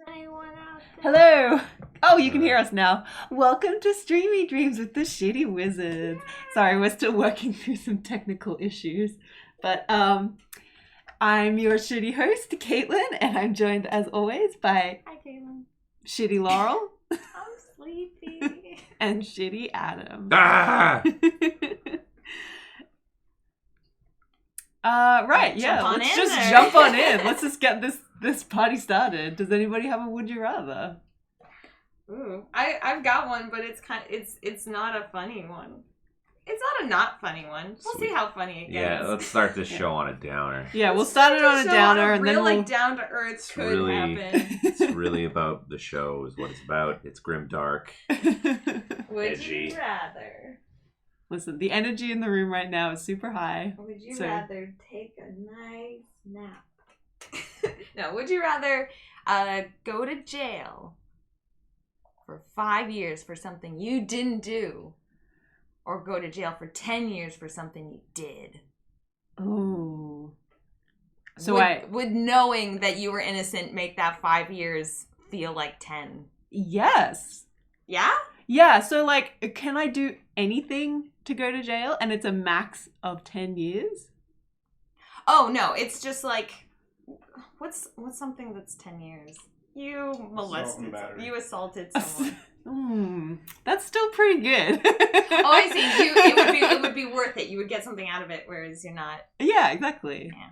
Anyone out there? Hello! Oh, you can hear us now. Welcome to Streamy Dreams with the Shitty Wizards. Sorry, we're still working through some technical issues. But I'm your shitty host, Caitlin, and I'm joined as always by Hi, Caitlin. Shitty Laurel I'm sleepy. and Shitty Adam. Ah! Right, yeah, Jump on let's in just there. jump on in. Let's just get this party started. Does anybody have a would you rather? Ooh, I've got one, but it's not a funny one. It's not funny one. We'll see how funny it gets. Yeah, let's start this show on a downer. Yeah, we'll start it on a downer and then real, we'll... like, down to earth It's could really- happen. It's really about the show is what it's about. It's grim dark. Would Edgy. you rather? Listen, the energy in the room right now is super high. Would you So- rather take a nice nap? No, would you rather go to jail for 5 years for something you didn't do, or go to jail for 10 years for something you did? Ooh. So would knowing that you were innocent make that 5 years feel like 10? Yes. Yeah? Yeah, so like, can I do anything to go to jail and it's a max of 10 years? Oh, no, it's just like, what's something that's 10 years? You molested, you assaulted someone. That's still pretty good. Oh, I see. It would be worth it. You would get something out of it, whereas you're not. Yeah, exactly. Yeah.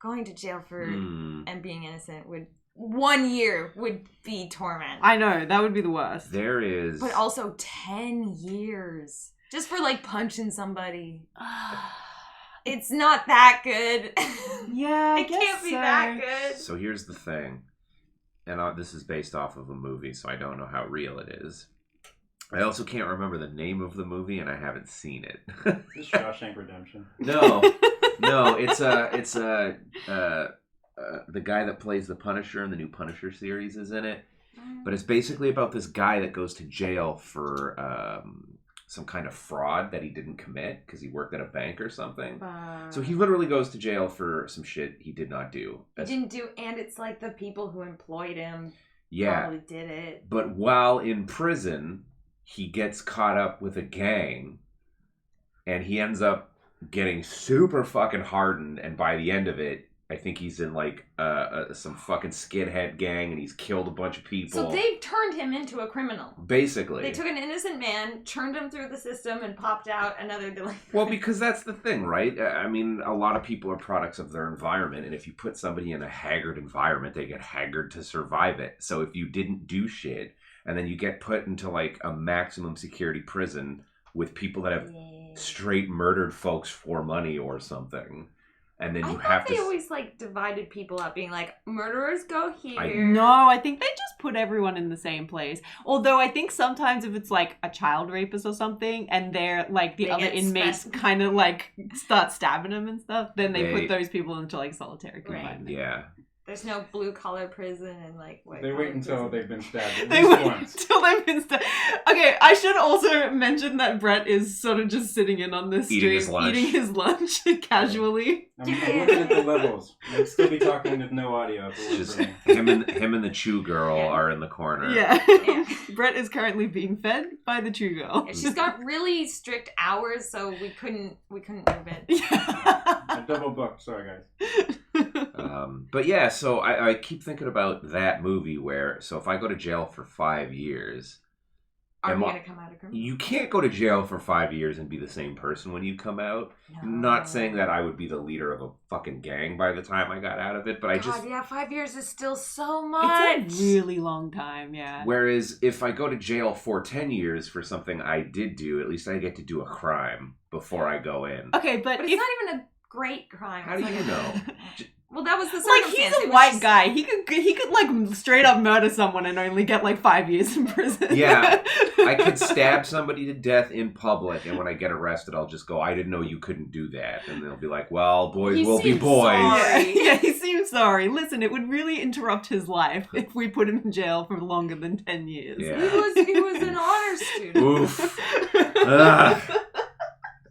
Going to jail for and being innocent would 1 year would be torment. I know, that would be the worst. There is... But also 10 years just for like punching somebody. It's not that good. Yeah, I it guess can't be so. that good. So here's the thing. And this is based off of a movie, so I don't know how real it is. I also can't remember the name of the movie, and I haven't seen it. Is this Shawshank Redemption? No, it's the guy that plays the Punisher in the new Punisher series is in it. But it's basically about this guy that goes to jail for some kind of fraud that he didn't commit because he worked at a bank or something. So he literally goes to jail for some shit he did not do. He didn't do, and it's like the people who employed him Yeah. probably did it. But while in prison, he gets caught up with a gang, and he ends up getting super fucking hardened, and by the end of it, I think he's in like some fucking skinhead gang, and he's killed a bunch of people. So they turned him into a criminal. Basically. They took an innocent man, churned him through the system, and popped out another delinquent. Well, because that's the thing, right? I mean, a lot of people are products of their environment, and if you put somebody in a haggard environment, they get haggard to survive it. So if you didn't do shit, and then you get put into like a maximum security prison with people that have straight murdered folks for money or something, and then you have to... they always like divided people up, being like, murderers go here. No, I think they just put everyone in the same place. Although I think sometimes if it's like a child rapist or something, and they're like the other inmates kind of like start stabbing them and stuff, then they put those people into like solitary confinement. Yeah. There's no blue collar prison and like white. They wait until they've been stabbed. They wait until they've been stabbed. Okay, I should also mention that Brett is sort of just sitting in on this stream, eating his lunch casually. I'm looking at the levels. I'd still be talking with no audio. Just him and the Chew girl are in the corner. Yeah. Brett is currently being fed by the Chew girl. Yeah, she's got really strict hours, so we couldn't move it. I double booked. Sorry, guys. But yeah, so I keep thinking about that movie where, so if I go to jail for 5 years... Are we going to come out of criminal? You can't go to jail for 5 years and be the same person when you come out. No. Not saying that I would be the leader of a fucking gang by the time I got out of it, but yeah, 5 years is still so much. It's a really long time, yeah. Whereas if I go to jail for 10 years for something I did do, at least I get to do a crime before I go in. Okay, but it's not even a great crime. How do you know? Well, that was the like, circumstance. he's a white guy. He could like straight up murder someone and only get like 5 years in prison. Yeah, I could stab somebody to death in public, and when I get arrested, I'll just go, I didn't know you couldn't do that. And they'll be like, well, boys will be boys. Yeah, he seems sorry. Listen, it would really interrupt his life if we put him in jail for longer than 10 years. Yeah. He was an honor student. Oof.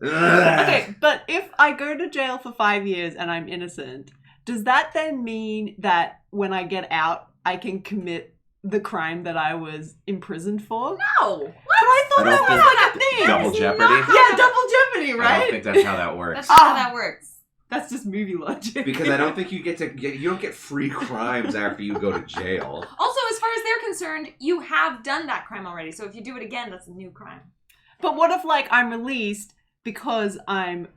Okay, but if I go to jail for 5 years and I'm innocent, does that then mean that when I get out, I can commit the crime that I was imprisoned for. No! But I thought I that don't was think- like a thing. Double is Jeopardy? not how Yeah, that- double jeopardy, I don't right? think that's how that works. That's not how that works. That's just movie logic. Because I don't think you don't get free crimes after you go to jail. Also, as far as they're concerned, you have done that crime already. So if you do it again, that's a new crime. But what if, like, I'm released because I've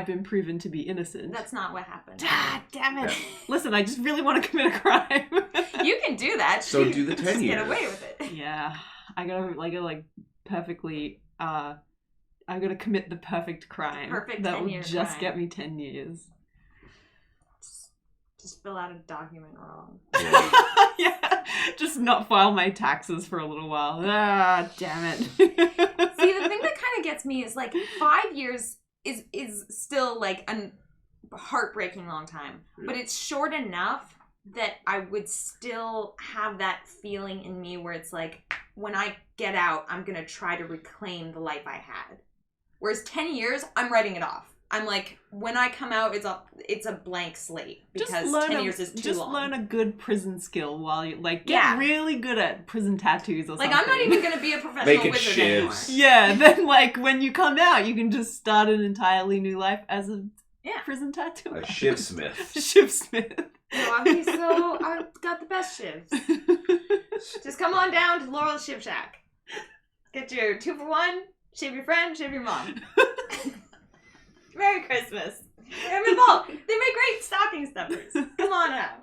been proven to be innocent? That's not what happened. Ah, damn it. Yeah. Listen, I just really want to commit a crime. You can do that. So do the 10 Just years. get away with it. Yeah. I gotta perfectly, I gotta commit the perfect crime. Perfect that will 10-year just crime. get me 10 years. Just fill out a document wrong. Yeah. Yeah. Just not file my taxes for a little while. Ah, damn it. See, the thing that kind of gets me is like 5 years is still like a heartbreaking long time, but it's short enough that I would still have that feeling in me where it's like, when I get out, I'm gonna try to reclaim the life I had. Whereas 10 years, I'm writing it off. I'm like, when I come out, it's a blank slate because 10 years is too just long. learn a good prison skill while you get Yeah. really good at prison tattoos or something. Like, I'm not even gonna be a professional Making wizard anymore. shivs. Yeah, then like when you come out, you can just start an entirely new life as a Yeah. prison tattoo. A shiv smith. Shiv Smith. No, I've got the best shivs. Just come on down to Laurel's Shiv Shack. Get your 2-for-1, shiv your friend, shiv your mom. Merry Christmas. I'm involved. They make great stocking stuffers. Come on out.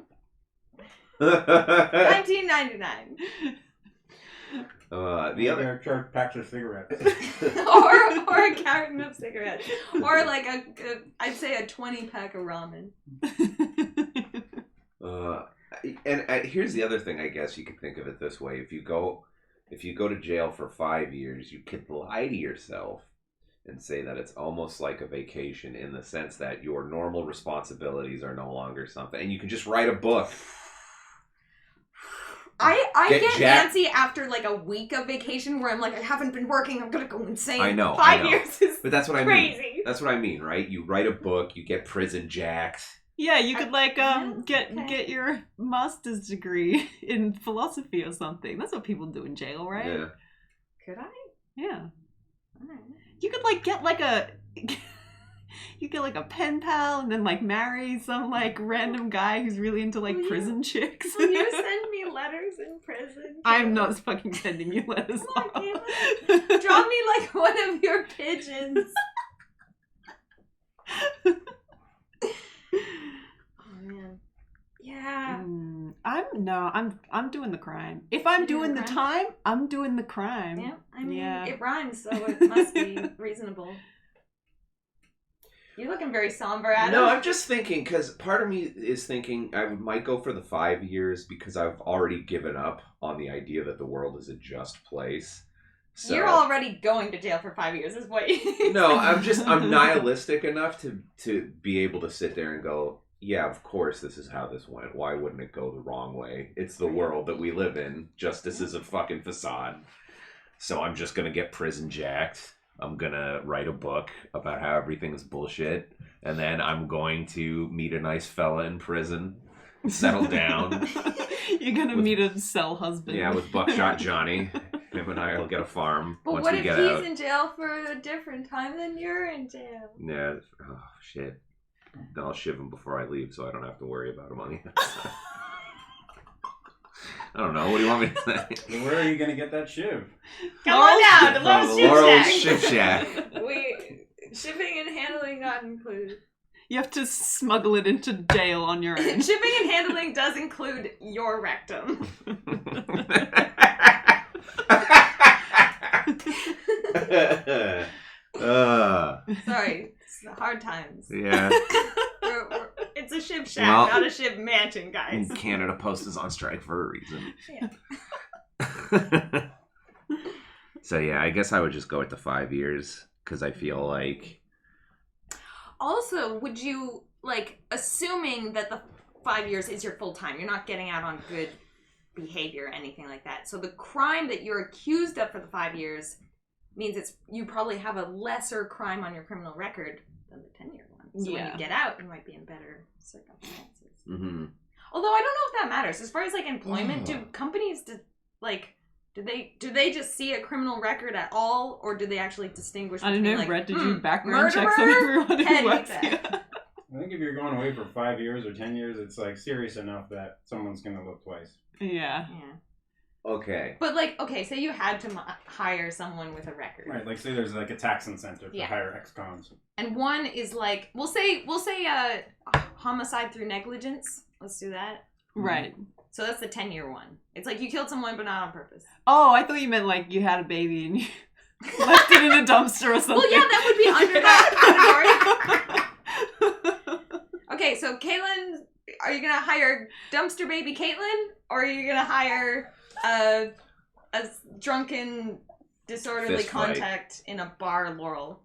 19.99. The other. They're charged packs of cigarettes. or a carton of cigarettes. Or like I'd say a 20-pack of ramen. And here's the other thing. I guess you could think of it this way: if you go to jail for 5 years, you could lie to yourself and say that it's almost like a vacation in the sense that your normal responsibilities are no longer something, and you can just write a book. I Get get jacked. antsy after like a week of vacation where I'm like, I haven't been working, I'm gonna go insane. I know, 5 years is But that's what I mean. crazy. That's what I mean, right? You write a book, you get prison jacked. Yeah, you could like okay. get your master's degree in philosophy or something. That's what people do in jail, right? Yeah. Could I? Yeah. Alright. You could like get like a you get like a pen pal and then like marry some like random guy who's really into like Will you- prison chicks. Will you send me letters in prison? I'm not fucking sending you letters. Come on, Caitlin. Draw me like one of your pigeons. Oh man. Yeah. I'm doing the crime. If I'm You're doing doing the the crime? time, I'm doing the crime. Yeah. I mean, Yeah. it rhymes, so it must be reasonable. You're looking very somber, Adam. No, I'm just thinking because part of me is thinking I might go for the 5 years because I've already given up on the idea that the world is a just place. So You're already going to jail for 5 years, is what you. no, I'm nihilistic enough to be able to sit there and go, yeah, of course this is how this went. Why wouldn't it go the wrong way? It's the world that we live in. Justice is a fucking facade. So I'm just gonna get prison jacked. I'm gonna write a book about how everything is bullshit, and then I'm going to meet a nice fella in prison, settle down. You're gonna meet a cell husband. Yeah, with Buckshot Johnny. Him and I will get a farm But once what we if get he's out. in jail for a different time than you're in jail? Yeah. Oh shit. Then I'll shiv him before I leave, so I don't have to worry about him on the outside. I don't know. What do you want me to say? Well, where are you going to get that shiv? Come on down to From Laurel's the Laurel's Shiv Shiv Shack. Shack. Shipping and handling not included. You have to smuggle it into jail on your own. Shipping and handling does include your rectum. Sorry, it's the hard times. Yeah. It's a Shiv Shack, Well- not a Shiv Mansion, guys. Canada Post is on strike for a reason. Yeah. So yeah, I guess I would just go with the 5 years because I feel like Also, would you, like, assuming that the 5 years is your full time, you're not getting out on good behavior or anything like that. So the crime that you're accused of for the 5 years means you probably have a lesser crime on your criminal record than the 10-year one. So when Yeah. you get out, you might be in better circumstances. mm-hmm. Although I don't know if that matters. As far as like employment, do companies do they just see a criminal record at all, or do they actually distinguish I don't between know, like, Brett, did you background check murderer, on everyone who petty works theft? here? I think if you're going away for 5 years or 10 years, it's like serious enough that someone's gonna look twice. Yeah. Yeah. Okay. But like, okay, say you had to hire someone with a record, Right, like say there's like a tax incentive to hire ex-cons. and one is like, we'll say homicide through negligence. Let's do that. Right. So that's the 10-year one. It's like you killed someone, but not on purpose. Oh, I thought you meant like you had a baby and you left it in a dumpster or something. Well, yeah, that would be under that category. Okay, so Caitlin, are you gonna hire dumpster baby Caitlin, or are you gonna hire a drunken, disorderly Fist fight. contact in a bar, Laurel?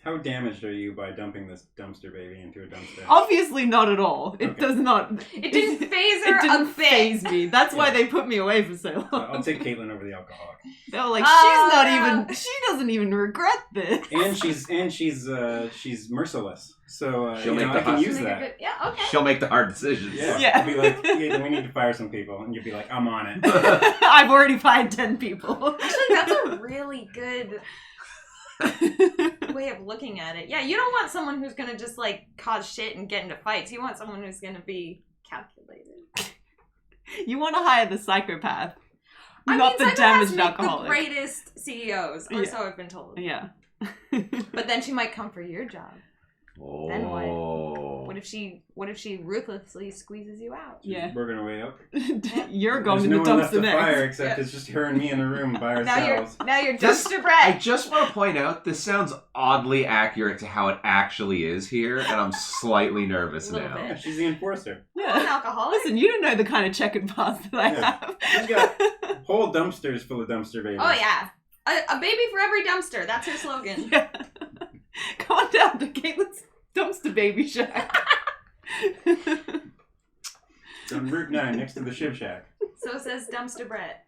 How damaged are you by dumping this dumpster baby into a dumpster? Obviously not at all. It Okay. does not. It didn't phase her It didn't a bit. phase me. That's why Yeah. they put me away for so long. I'll take Caitlin over the alcoholic. They were like, Oh, she's not no. even. She doesn't even regret this. And she's merciless. So She'll make I the can hustle. use that. Yeah, okay. She'll make the hard decisions. Yeah. Yeah. I'll be like, yeah, we need to fire some people, and you'll be like, I'm on it. I've already fired 10 people. Actually, that's a really good way of looking at it. Yeah, you don't want someone who's gonna just like cause shit and get into fights. You want someone who's gonna be calculated. You want to hire the psychopath, I not mean, the psychopaths damaged make alcoholic. the greatest CEOs, or Yeah. so I've been told. Yeah. But then she might come for your job. Oh. Then what? What if she ruthlessly squeezes you out? Yeah. Working our way up. You're going There's in no the one left dumpster to fire next. except it's just her and me in the room by Now ourselves. you're This- dumpster I Brett. just want to point out, this sounds oddly accurate to how it actually is here, and I'm slightly nervous A little now. bit. Yeah, she's the enforcer. An Yeah. alcoholic. Listen, you don't know the kind of checkered past that I Yeah. have. She's got whole dumpsters full of dumpster babies. Oh yeah, a baby for every dumpster. That's her slogan. Yeah. Come on down to Caitlin's dumpster baby shack. It's on Route 9 next to the Shiv Shack. So says dumpster Brett.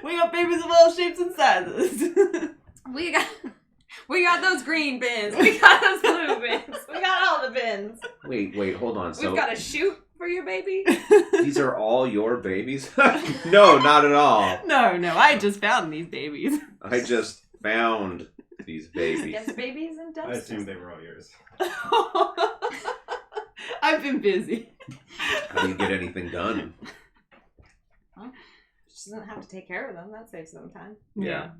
We got babies of all shapes and sizes. We got those green bins. We got those blue bins. We got all the bins. Wait, hold on. So We've got a chute for your baby. these are all your babies? No, not at all. No, I just found these babies. I just found these babies. Yes, babies and I assumed dumpsters. they were all yours. I've been busy. How do you get anything done? She doesn't have to take care of them. That saves them time. Yeah.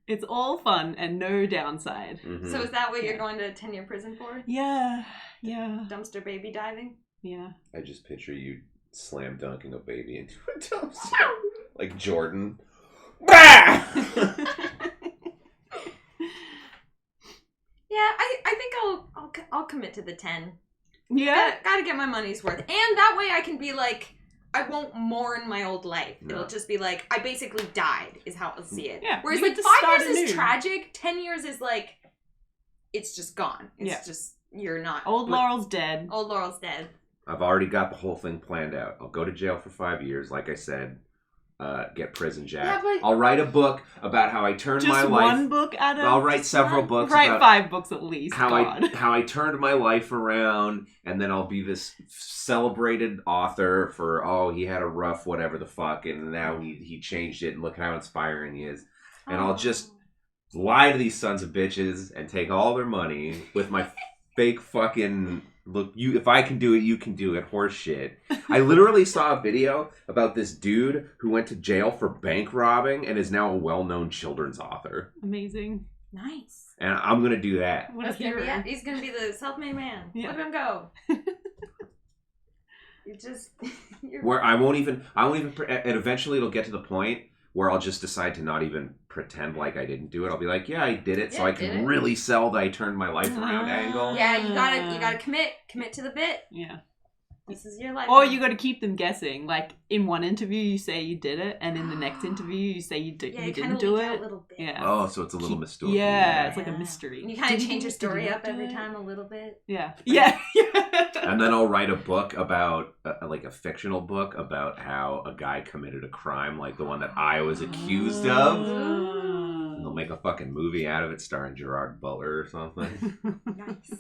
It's all fun and no downside. Mhm. So is that what you're Yeah. going to 10-year prison for? Yeah. Dumpster baby diving? Yeah. I just picture you slam dunking a baby into a dumpster. Like Jordan. Bah! Yeah, I think I'll commit to the 10. Yeah. Gotta get my money's worth. And that way I can be like, I won't mourn my old life. No. It'll just be like, I basically died, is how I'll see it. Yeah, Whereas you like get to 5 start years is anew. tragic, 10 years is like, it's just gone. It's Yeah. just, you're not. Old Laurel's dead. Old Laurel's dead. I've already got the whole thing planned out. I'll go to jail for 5 years, like I said. Get prison jack. Yeah, but- I'll write a book about how I turned Just my one life. book, Adam? I'll write Just several one? books Write about 5 books at least. how God. I turned my life around, and then I'll be this celebrated author for he had a rough whatever the fuck, and now he changed it, and look how inspiring he is. And I'll just lie to these sons of bitches and take all their money with my fake fucking look. If I can do it, you can do it. Horse shit. I literally saw a video about this dude who went to jail for bank robbing and is now a well-known children's author. Amazing. Nice. And I'm gonna do that. What a That's gonna be hero. it. He's gonna be the self-made man. Yeah. Let him go. You just, you're Where I won't even, and eventually it'll get to the point where I'll just decide to not even pretend like I didn't do it. I'll be like, yeah, I did it, so Yeah, I did can it. really sell the I turned my life around angle. Yeah, you gotta commit to the bit. Yeah. This is your life. Or you got to keep them guessing. Like in one interview, you say you did it, and in the next interview, you say you kinda didn't do leak out it. little bits. Yeah. Oh, so it's a little mystery. Yeah, it's like a Yeah. mystery. And you kind of Did change your did story you up do every it? time a little bit. Yeah. Yeah. And then I'll write a book about, like a fictional book about how a guy committed a crime, like the one that I was accused of. Oh. And they'll make a fucking movie out of it starring Gerard Butler or something. Nice.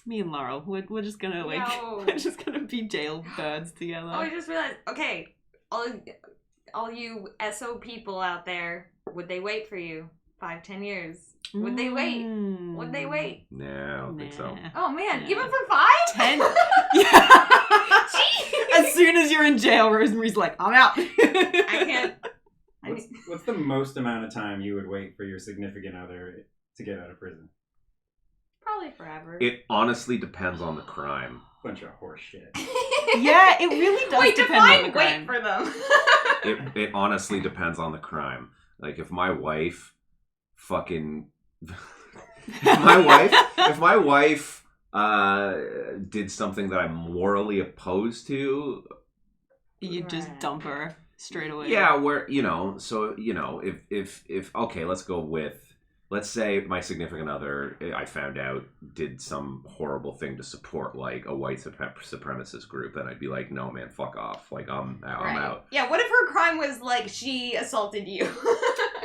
Me and Laurel, we're just gonna like, No. we're just gonna be jailbirds together. Oh, I just realized. Okay, all you SO people out there, would they wait for you 5-10 years? Would they wait? Would they wait? No, I don't think so. Oh man, No. even for 5? 10? Yeah. As soon as you're in jail, Rosemary's like, I'm out. I can't. What's the most amount of time you would wait for your significant other to get out of prison? Probably forever. It honestly depends on the crime. Bunch of horse shit. Yeah, it really does Wait, depend on the define crime. wait for them. It honestly depends on the crime. Like if my wife fucking if my wife did something that I'm morally opposed to, You just dump her straight away. yeah, where so if okay, let's say my significant other, I found out, did some horrible thing to support like a white supremacist group, then I'd be like, no man, fuck off. Like I'm out. Yeah, what if her crime was like she assaulted you?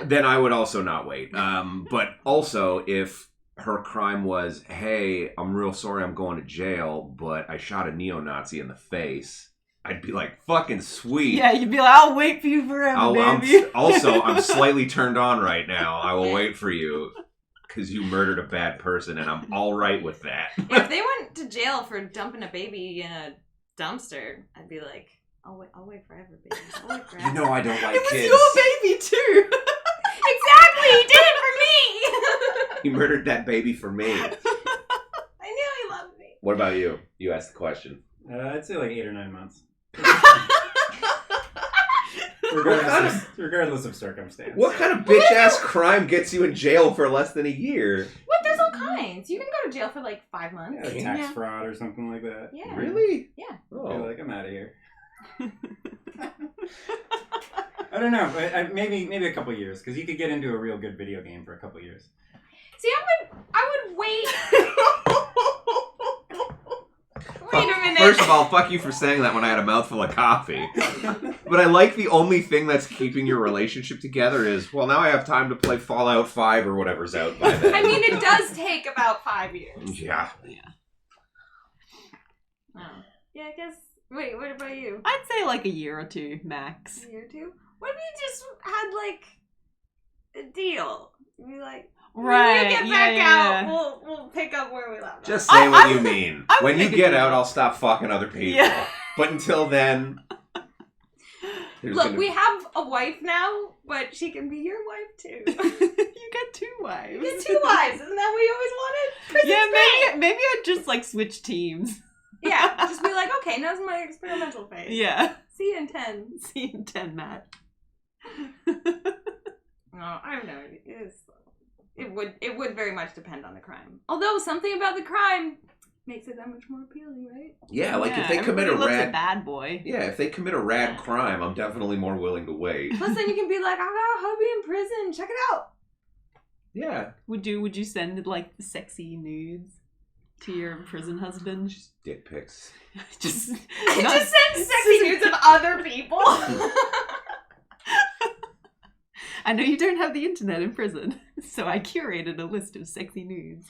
Then I would also not wait. But also if her crime was, hey, I'm real sorry I'm going to jail, but I shot a neo-Nazi in the face, I'd be like, fucking sweet. Yeah, you'd be like, I'll wait for you forever, baby. I'm slightly turned on right now. I will wait for you because you murdered a bad person, and I'm all right with that. If they went to jail for dumping a baby in a dumpster, I'd be like, I'll wait forever, baby. I'll wait forever. You know I don't like It was kids. your baby, too. Exactly, he did it for me. He murdered that baby for me. I knew he loved me. What about you? You asked the question. I'd say like 8 or 9 months. Regardless regardless of circumstance. What kind of bitch-ass crime gets you in jail for less than a year? What? There's all kinds. You can go to jail for like 5 months. Yeah, like tax fraud or something like that. Yeah. Really? Yeah. Oh. You're like, I'm out of here. I don't know. Maybe a couple years, because you could get into a real good video game for a couple years. See, I would wait. Wait a minute. First of all, fuck you for saying that when I had a mouthful of coffee. But I like the only thing that's keeping your relationship together is, well, now I have time to play Fallout 5 or whatever's out by then. I mean, it does take about 5 years. Yeah. Oh. Yeah, I guess. Wait, what about you? I'd say like a year or 2 max. A year or 2? What if you just had like a deal? You'd be like, Right. when you get back out, we'll pick up where we left off. Just say what you I mean. would When you make a get deal. out, I'll stop fucking other people. Yeah. But until then... Look, we have a wife now, but she can be your wife too. You get 2 wives. You get 2 wives, isn't that what you always wanted? Prison Yeah, Spring. maybe I'd just like switch teams. Yeah, just be like, okay, now's my experimental phase. Yeah. See you in 10. See you in 10, Matt. No, I have no idea. It would very much depend on the crime. Although something about the crime makes it that much more appealing, right? Yeah, like if they commit a everybody loves rad... a bad boy. Yeah, if they commit a rad crime, I'm definitely more willing to wait. Plus, then you can be like, I got a hubby in prison. Check it out. Yeah. Would you send like the sexy nudes to your prison husband? Just dick pics. Just Just send sexy nudes of other people. I know you don't have the internet in prison, so I curated a list of sexy nudes.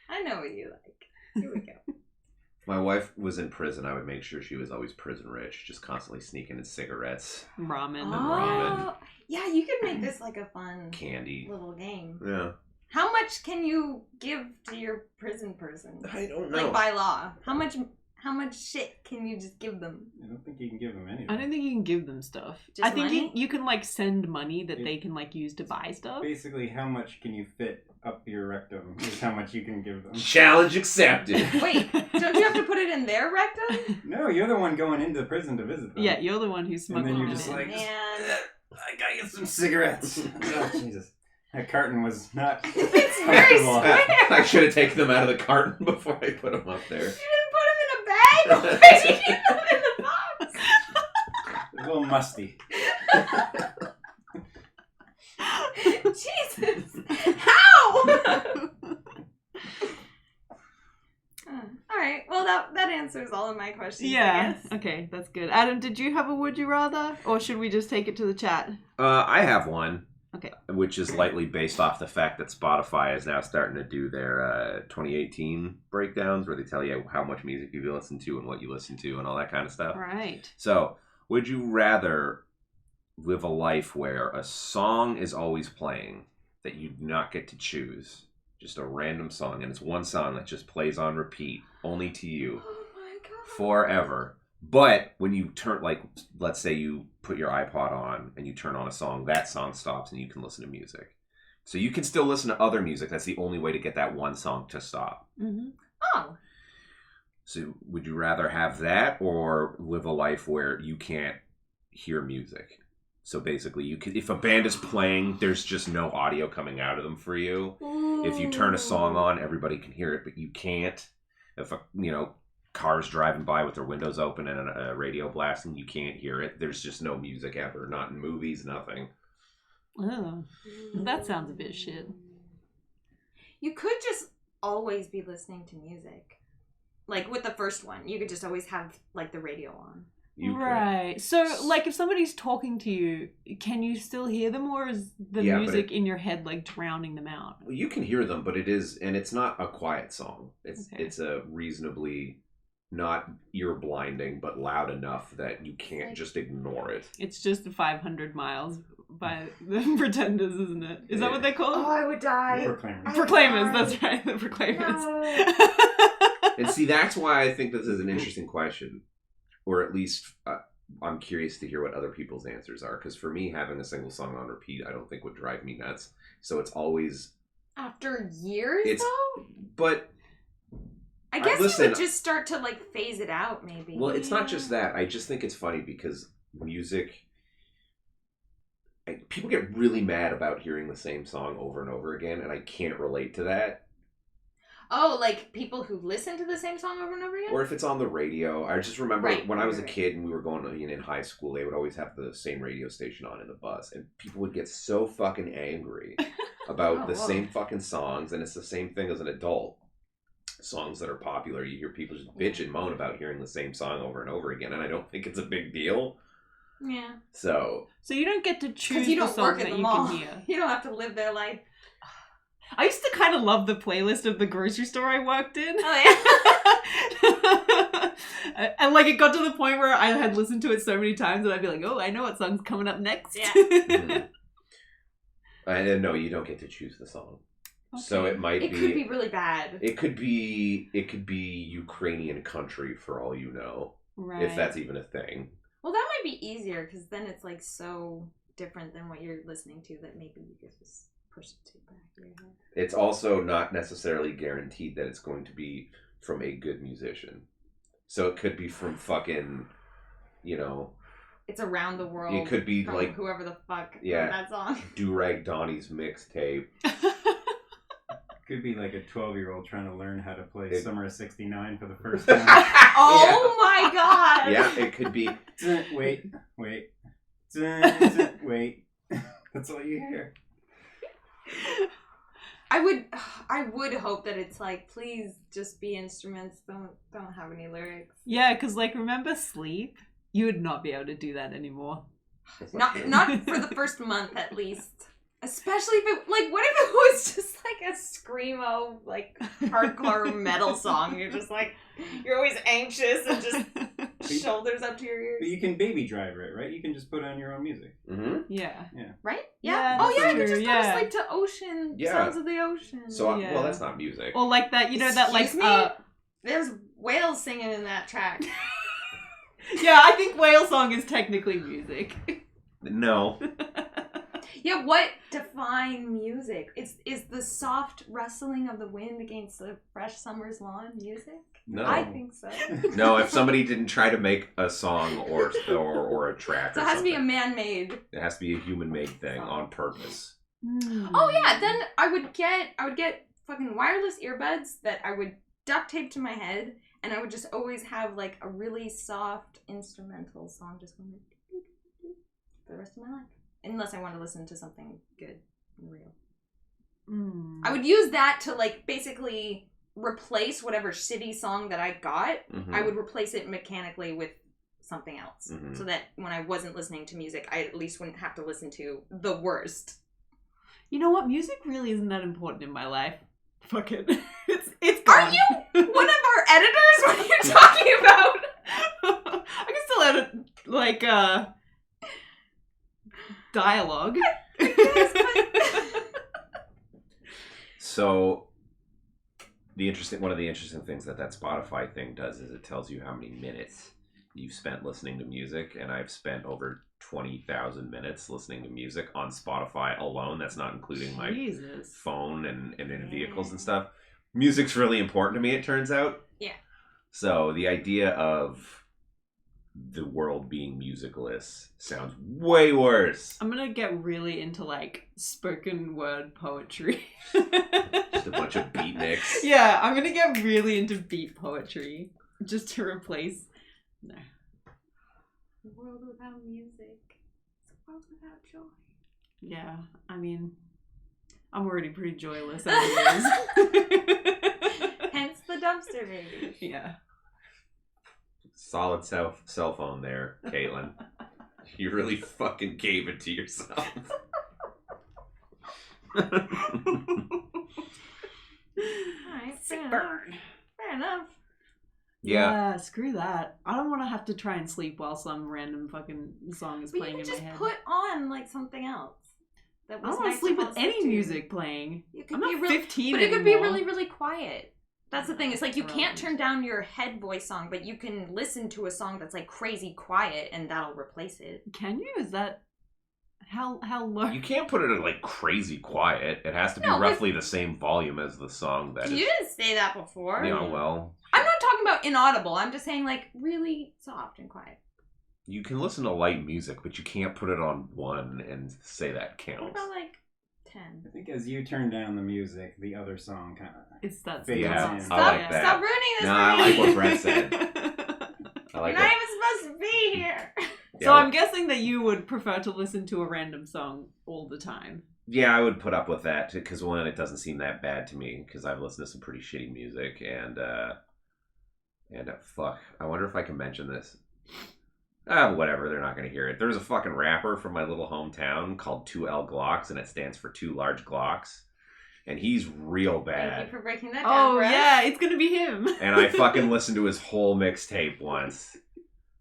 I know what you like. Here we go. If my wife was in prison, I would make sure she was always prison rich, just constantly sneaking in cigarettes, Ramen. ramen. Yeah, you could make this like a fun candy. little game. Yeah. How much can you give to your prison person? I don't know. Like by law. How much shit can you just give them? I don't think you can give them anything. I don't think you can give them stuff. Just I think money? you can like send money that they can like use to buy stuff. Basically, how much can you fit up your rectum is how much you can give them. Challenge accepted. Wait, don't you have to put it in their rectum? No, you're the one going into prison to visit them. Yeah, you're the one who's And smuggling then you're them just in. like, Man. I gotta get some cigarettes. Oh, Jesus. That carton was not It's very comfortable. square. I should have taken them out of the carton before I put them up there. You didn't put them in a bag? Where did you put them in the box? A little musty. Jesus. How? Alright, well that answers all of my questions, I Yeah. guess. Okay, that's good. Adam, did you have a would you rather, or should we just take it to the chat? I have one. Okay. Which is lightly based off the fact that Spotify is now starting to do their 2018 breakdowns where they tell you how much music you listen to and what you listen to and all that kind of stuff. Right. So, would you rather live a life where a song is always playing that you do not get to choose? Just a random song, and it's one song that just plays on repeat, only to you, Oh my god. forever. But when you turn, like, let's say you put your iPod on and you turn on a song, that song stops and you can listen to music. So you can still listen to other music. That's the only way to get that one song to stop. Mm-hmm. Oh. So would you rather have that or live a life where you can't hear music? So basically, you could, if a band is playing, there's just no audio coming out of them for you. If you turn a song on, everybody can hear it, but you can't. If cars driving by with their windows open and a radio blasting, you can't hear it. There's just no music ever. Not in movies, nothing. Oh, that sounds a bit shit. You could just always be listening to music. Like with the first one, you could just always have like the radio on. You could. Right. So, like, if somebody's talking to you, can you still hear them, or is the Yeah, but music in your head like drowning them out? Well, you can hear them, but it's not a quiet song. Okay. It's a reasonably not ear blinding, but loud enough that you can't just ignore it. It's just 500 miles by the Pretenders, isn't it? Is that what they call Oh, it? I would die. Proclaimers. Proclaimers, that's right, the Proclaimers. No. And see, that's why I think this is an interesting question, or at least I'm curious to hear what other people's answers are. Because for me, having a single song on repeat, I don't think would drive me nuts. So it's always After years, though? But I guess listen, you would just start to, like, phase it out, maybe. well, it's not just that. I just think it's funny because music. People get really mad about hearing the same song over and over again, and I can't relate to that. Oh, like people who listen to the same song over and over again? Or if it's on the radio. I just remember Right, when I was a right. kid and we were going in high school, they would always have the same radio station on in the bus. And people would get so fucking angry about the whoa. same fucking songs. And it's the same thing as an adult. Songs that are popular, you hear people just bitch and moan about hearing the same song over and over again. And I don't think it's a big deal. Yeah. So So you don't get to choose Because you the don't songs work at that the you mall. can hear. You don't have to live their life. I used to kind of love the playlist of the grocery store I worked in. Oh, yeah. And like it got to the point where I had listened to it so many times that I'd be like, oh, I know what song's coming up next. Yeah. and no, you don't get to choose the song. Okay. So it might It could be really bad. It could be Ukrainian country for all you know. Right. If that's even a thing. Well, that might be easier because then it's like so different than what you're listening to that maybe you could just push it to the back of your head. It's also not necessarily guaranteed that it's going to be from a good musician. So it could be from fucking, It's around the world. It could be from like whoever the fuck yeah, wrote that song. Do-Rag Donnie's mixtape. Could be like a 12-year-old trying to learn how to play Summer of '69 for the first Yeah. time. Oh my god! Yeah, it could be. Wait. Wait. That's all you hear. I would hope that it's like, please just be instruments. Don't have any lyrics. Yeah, because like remember Sleep? You would not be able to do that anymore. Not for the first month at least. Especially if it, like, what if it was just like a screamo, like, hardcore metal song? You're just like, you're always anxious and just shoulders up to your ears. But you can baby driver it, right? You can just put on your own music. Mm-hmm. Yeah. Right? Yeah, Yeah. Oh, that's yeah, you could true, just go yeah. to sleep to ocean, Yeah. sounds of the ocean. So, Yeah. well, that's not music. Or like that, that like Excuse me? There's whales singing in that track. yeah, I think whale song is technically music. No. Yeah, what define music? Is the soft rustling of the wind against the fresh summer's lawn music? No. I think so. No, if somebody didn't try to make a song or a track So or it has to be something. a man-made. It has to be a human-made thing on purpose. Oh yeah, then I would get fucking wireless earbuds that I would duct tape to my head, and I would just always have like a really soft instrumental song just going for the rest of my life. Unless I want to listen to something good and real. I would use that to like basically replace whatever shitty song that I got. Mm-hmm. I would replace it mechanically with something else. Mhm. So that when I wasn't listening to music, I at least wouldn't have to listen to the worst You know what? Music really isn't that important in my life. Fuck it. It's gone. Are you one of our editors? What are you talking about? I can still edit, like, dialogue. So, one of the interesting things that Spotify thing does is it tells you how many minutes you've spent listening to music, and I've spent over 20,000 minutes listening to music on Spotify alone. That's not including my phone and in vehicles and stuff. Music's really important to me, it turns out. Yeah. So the idea of the world being musicless sounds way worse. I'm gonna get really into, like, spoken word poetry. Just a bunch of beatniks. Yeah, I'm gonna get really into beat poetry. Just to replace... No. A world without music. It's a world without joy. Yeah, I mean, I'm already pretty joyless as it is. Hence the dumpster baby. Yeah. Solid cell phone there, Caitlin. You really fucking gave it to yourself. Alright, fair enough. Fair enough. Yeah. Screw that. I don't want to have to try and sleep while some random fucking song is But playing you in can my just head. put on, like, something else. That I was don't want nice to sleep fall with any to. music playing. You could I'm be not really, 15 but it anymore. could be really, really quiet. That's the thing. It's like you can't Right. turn down your head voice song, but you can listen to a song that's like crazy quiet, and that'll replace it. Can you? Is that how low? You can't put it at like crazy quiet. It has to be No, roughly the same volume as the song that You is. didn't say that before. Yeah, well, I'm not talking about inaudible. I'm just saying like really soft and quiet. you can listen to light music, but you can't put it on 1 and say that What counts. about like 10? I think as you turn down the music, the other song kind of... It's that. Fade Yeah, in. Stop! I like that. Stop ruining this No, for I me. like what Brett said. I You're like not what, even supposed to be here. yeah, So I'm guessing that you would prefer to listen to a random song all the time. yeah, I would put up with that because one, it doesn't seem that bad to me because I've listened to some pretty shitty music and fuck, I wonder if I can mention this. Whatever, they're not going to hear it. There's a fucking rapper from my little hometown called 2L Glocks, and it stands for 2 large Glocks. And he's real Thank bad. you for breaking that down. Oh for us. yeah, it's gonna be him. And I fucking listened to his whole mixtape once.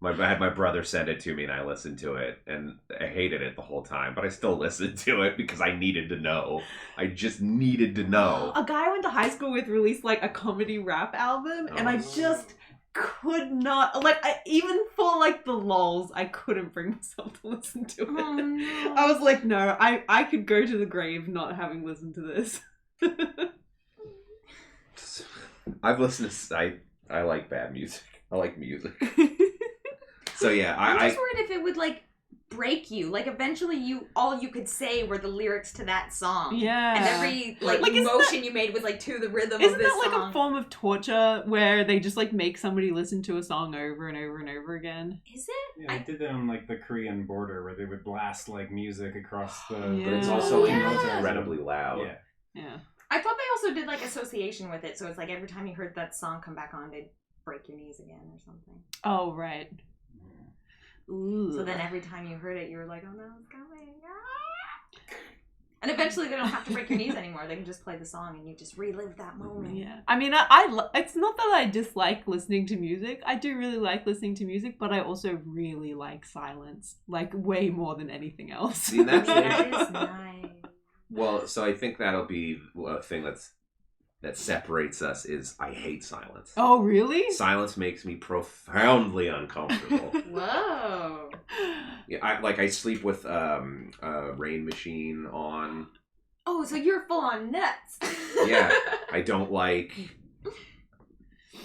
I had my brother send it to me, and I listened to it, and I hated it the whole time. But I still listened to it because I needed to know. I just needed to know. A guy I went to high school with released like a comedy rap album, and I just could not, like, even for like the lols, I couldn't bring myself to listen to it. Oh, no. I was like, no, I could go to the grave not having listened to this. I've listened to... I like bad music. I like music. So yeah, I'm I just worried if it would like break you. Like eventually all you could say were the lyrics to that song. Yeah. And every like isn't emotion you made was like to the rhythm Isn't of this that like song. a form of torture where they just like make somebody listen to a song over and over and over again? Is it? Yeah, they did that on like the Korean border where they would blast like music across the... Yeah. but it's Yeah. also Yeah. incredibly loud. Yeah. Yeah. I thought they also did like association with it, so it's like every time you heard that song come back on, they'd break your knees again or something. Oh, right. Ooh. So then every time you heard it, you were like, oh no, it's coming. Ah! And eventually they don't have to break your knees anymore. They can just play the song and you just relive that moment. Yeah. I mean, it's not that I dislike listening to music. I do really like listening to music, but I also really like silence. Like, way more than anything else. See, that's the That issue. is nice. Well, so I think that'll be a thing that separates us is I hate silence. Oh, really? Silence makes me profoundly uncomfortable. Whoa. Yeah, I sleep with a rain machine on. Oh, so you're full on nuts. Yeah, I don't like.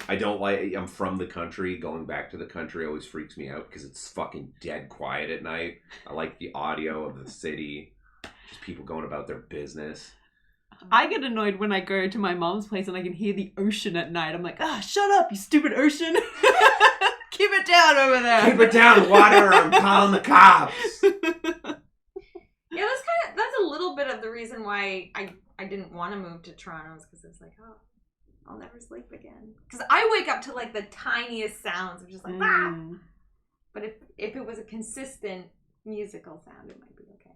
I'm from the country. Going back to the country always freaks me out because it's fucking dead quiet at night. I like the audio of the city, just people going about their business. I get annoyed when I go to my mom's place and I can hear the ocean at night. I'm like, shut up, you stupid ocean. Keep it down over there. Keep it down, water. I'm calling the cops. Yeah, that's a little bit of the reason why I didn't want to move to Toronto, is because it's like, oh, I'll never sleep again. Because I wake up to like the tiniest sounds of just like, ah. But if it was a consistent musical sound, it might be okay.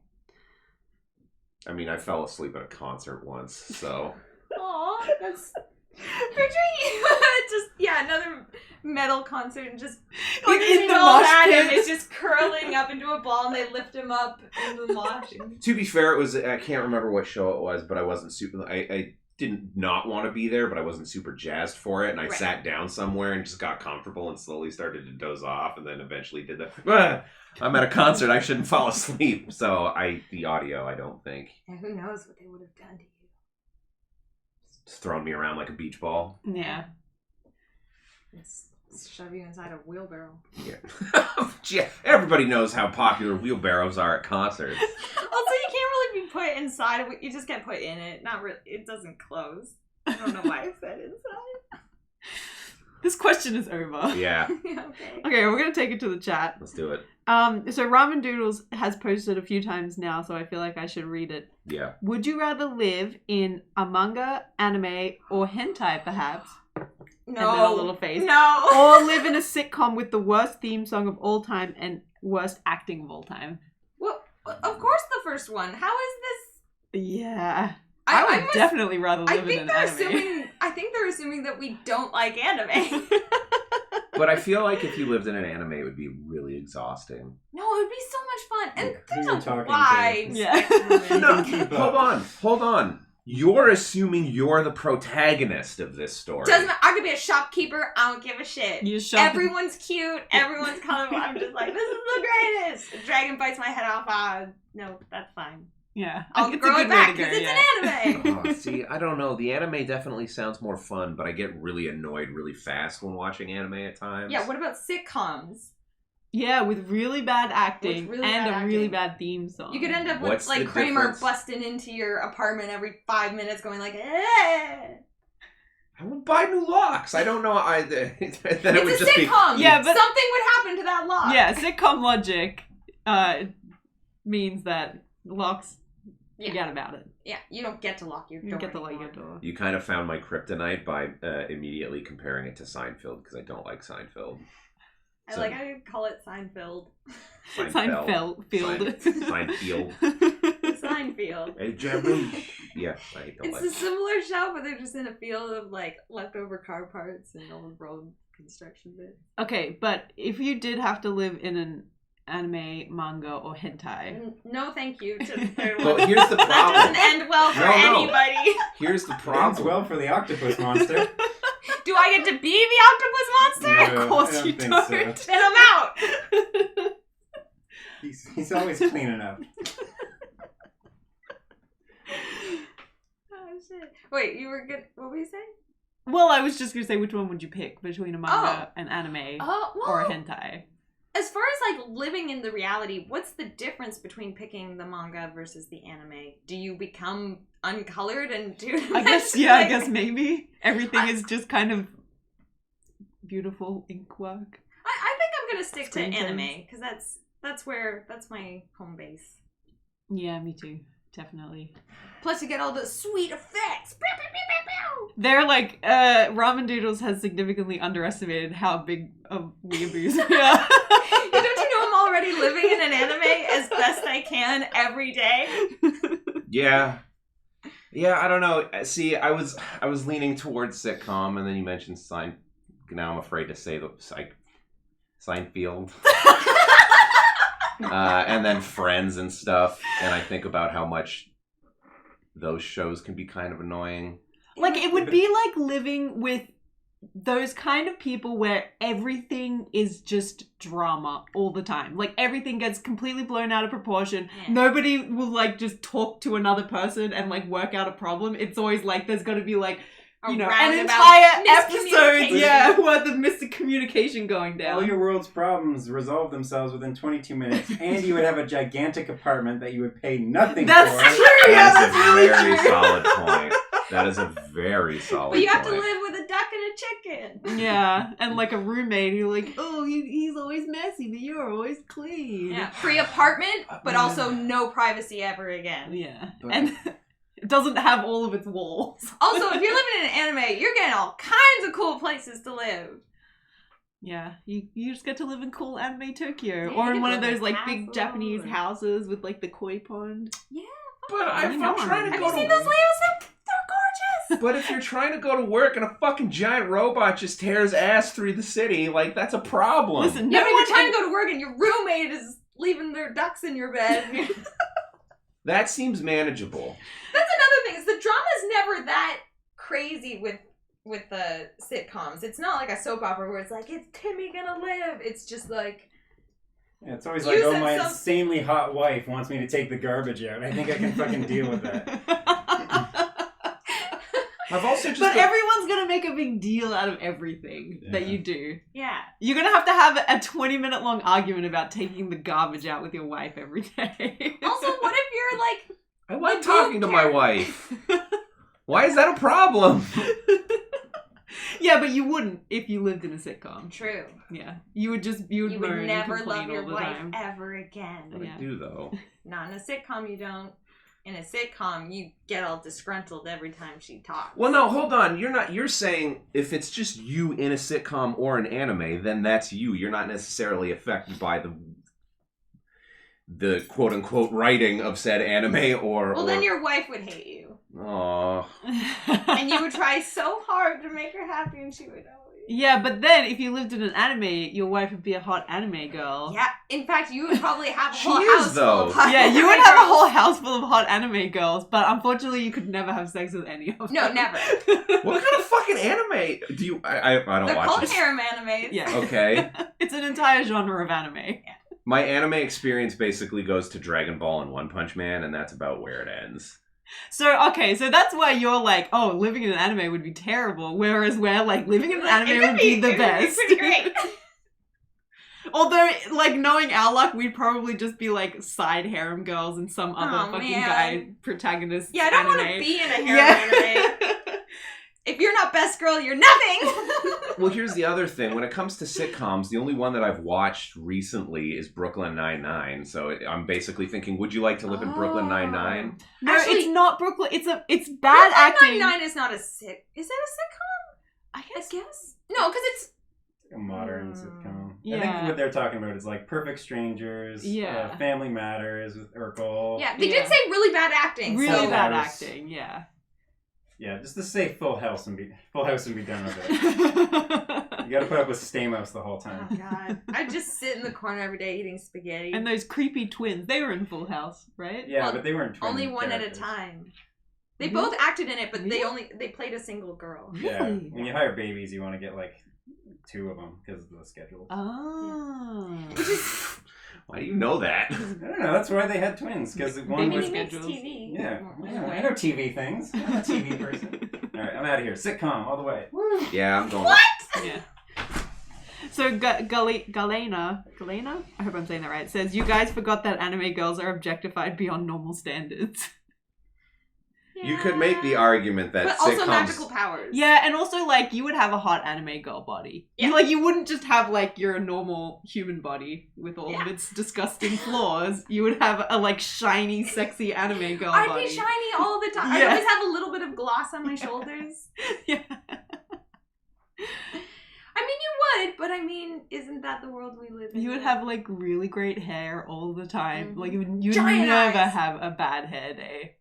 I mean, I fell asleep at a concert once, so... Aw, that's... Picturing another metal concert and just in the all mosh Adam pit. is just curling up into a ball and they lift him up into the mosh. To be fair, it was... I can't remember what show it was, but I wasn't super... I didn't not want to be there, but I wasn't super jazzed for it, and I sat down somewhere and just got comfortable and slowly started to doze off, and then eventually did the... I'm at a concert, I shouldn't fall asleep. So the audio, I don't think. And who knows what they would have done to you. Just thrown me around like a beach ball. Yeah. It's shove you inside a wheelbarrow. Yeah. Yeah, everybody knows how popular wheelbarrows are at concerts. Also, you can't really be put inside of it. You just get put in it. Not really. It doesn't close. I don't know why I said inside. This question is over. Yeah, Okay, we're gonna take it to the chat. let's do it. So Ramen Doodles has posted a few times now, so I feel like I should read it. Yeah. Would you rather live in a manga, anime, or hentai, perhaps? No. And then a little face. No. Or live in a sitcom with the worst theme song of all time and worst acting of all time? Well, of course the first one. How is this? Yeah. I would definitely rather live in an anime. I think they're assuming that we don't like anime. But I feel like if you lived in an anime, it would be really exhausting. No, it would be so much fun. And Who you there's a talking to? wide Yeah. spectrum. No, hold on. You're assuming you're the protagonist of this story. Doesn't matter. I could be a shopkeeper. I don't give a shit. You shop- Everyone's cute. Everyone's colorful. I'm just like, this is the greatest. A dragon bites my head off. No, that's fine. Yeah. I'll It's grow a good it way back to go, because it's an anime. Oh, see, I don't know. The anime definitely sounds more fun, but I get really annoyed really fast when watching anime at times. Yeah, what about sitcoms? Yeah, with really bad acting With really and bad a really acting. bad theme song. You could end up with What's like the Kramer difference? busting into your apartment every 5 minutes going like, eh. I will buy new locks. I don't know. Then it would It's a just be. sitcom. Yeah, but- something would happen to that lock. Yeah, sitcom logic means that locks, forget about it. Yeah, you don't get to lock your door. You get to lock anymore. your door. You kind of found my kryptonite by immediately comparing it to Seinfeld because I don't like Seinfeld. I like how you call it Seinfeld. Seinfeld. Seinfeld. Seinfeld. Hey, Jerry. Yeah, I don't It's like a similar show, but they're just in a field of like leftover car parts and old road construction bits. Okay, but if you did have to live in an anime, manga, or hentai, No, thank you to the third one. Well, here's the That problem. doesn't end well for No. anybody. Here's the Sounds problem. well for the octopus monster. Do I get to be the octopus monster? No, of course I don't you think don't. so. Then I'm out. He's always cleaning up. Oh shit! Wait, you were good. What were you saying? Well, I was just gonna say, which one would you pick between a manga, an anime, Oh, well, or a hentai? as far as like living in the reality, what's the difference between picking the manga versus the anime? Do you become uncolored and do? I guess, yeah, I guess maybe everything is just kind of beautiful ink work. I think I'm gonna stick to Screen anime frames. because that's my home base. Yeah, me too, definitely. Plus, you get all the sweet effects. Pew, pew, pew, pew, pew. They're like, Ramen Doodles has significantly underestimated how big of weeaboos we are. Oh, Don't you know I'm already living in an anime as best I can every day? Yeah. Yeah, I don't know. See, I was leaning towards sitcom, and then you mentioned Now I'm afraid to say the Seinfeld. And then Friends and stuff, and I think about how much those shows can be kind of annoying. Like, it would be like living with those kind of people where everything is just drama all the time. Like, everything gets completely blown out of proportion. Yeah. Nobody will, like, just talk to another person and, like, work out a problem. It's always, like, there's got to be, like, you know, an roundabout entire episode, miscommunication. worth of miscommunication going down. All your world's problems resolve themselves within 22 minutes, and you would have a gigantic apartment that you would pay nothing That's for. true! Yeah, That's that's a really very true. solid point. That is a very solid But you have to point. live with a duck and a chicken. Yeah, and, like, a roommate who, like, oh, he's always messy, but you're always clean. Yeah, free apartment, but also no privacy ever again. Yeah. But- And it doesn't have all of its walls. Also, if you're living in an anime, you're getting all kinds of cool places to live. Yeah, you just get to live in cool anime Tokyo. Yeah, or you in get one to of live those, in like, a big castle Japanese and- houses with, like, the koi pond. But I'm know. trying to Have go you to seen those layouts? They're gorgeous. But if you're trying to go to work and a fucking giant robot just tears ass through the city, like, that's a problem. Listen, Yeah, no but one you're trying to go to work and your roommate is leaving their ducks in your bed. That seems manageable. That's another thing. Is the drama's never that crazy with the sitcoms. It's not like a soap opera where it's like, is Timmy gonna live? It's just like... Yeah, it's always You like, oh, said my some- insanely hot wife wants me to take the garbage out. I think I can fucking deal with that. I've also just... But everyone's gonna make a big deal out of everything that you do. Yeah. You're gonna have a 20-minute long argument about taking the garbage out with your wife every day. Also, what if you're like... I like talking to my wife. Why is that a problem? Yeah, but you wouldn't if you lived in a sitcom. True. Yeah. You would You moan would and never complain love your all the wife time. ever again. But Yeah. I do, though. Not in a sitcom, you don't. In a sitcom, you get all disgruntled every time she talks. Well, no, hold on. You're saying if it's just you in a sitcom or an anime, then that's you. You're not necessarily affected by the quote-unquote writing of said anime or... Well, then your wife would hate you. Aww. And you would try so hard to make her happy and she would always... Yeah, but then if you lived in an anime, your wife would be a hot anime girl. Yeah, in fact, you would probably have a She whole is, house though. full of hot Yeah, you anime would have a girls. whole house full of hot anime girls, but unfortunately you could never have sex with any of them. No, never. What kind of fucking anime do you... I don't They're watch called this. harem animes. Yeah. Okay. It's an entire genre of anime. My anime experience basically goes to Dragon Ball and One Punch Man, and that's about where it ends. So that's why you're like, oh, living in an anime would be terrible, whereas we're like, living in an anime would be the best. Pretty great. Although, like, knowing our luck, we'd probably just be like side harem girls and some other fucking man. guy protagonist. Yeah, I don't want to anime. be in a harem anime. If you're not best girl, you're nothing. Well, here's the other thing. When it comes to sitcoms, the only one that I've watched recently is Brooklyn Nine-Nine. So I'm basically thinking, would you like to live in Brooklyn Nine-Nine? No, Actually- it's not Brooklyn. It's bad Brooklyn acting. Nine-Nine is not a sit. Is it a sitcom? I guess. No, because it's... A modern sitcom. I Yeah. think what they're talking about is like Perfect Strangers, Yeah. Family Matters with Urkel. Yeah, they Yeah. did say really bad acting. Really so... bad House. acting, yeah. Yeah, just to say Full House and be done with it. You gotta put up with Stamos the whole Oh, time. God. I just sit in the corner every day eating spaghetti. And those creepy twins, they were in Full House, right? Yeah, Well, but they weren't twin only one characters. at a time. They Really? both acted in it, but Really? they played a single girl. Yeah, Really? when you hire babies, you want to get like 2 of them because of the schedule. Oh. Why do you know that? I don't know. That's why they had twins because one Baby was. Maybe makes schedules. TV. Yeah, more yeah, I way. know TV things. I'm a TV person. All right, I'm out of here. Sitcom all the way. Woo! Yeah, I'm going... Yeah. So Galena, I hope I'm saying that right, says, you guys forgot that anime girls are objectified beyond normal standards. You could make the argument that But sitcoms... also magical powers. Yeah, and also, like, you would have a hot anime girl body. Yeah. You wouldn't just have, like, your normal human body with all of its disgusting flaws. You would have a, like, shiny, sexy anime girl I'd body. be shiny all the time. Yeah. I'd always have a little bit of gloss on my shoulders. Yeah. I mean, you would, but I mean, isn't that the world we live in? You would have, like, really great hair all the time. Mhm. Like, you'd Giant never eyes. have a bad hair day.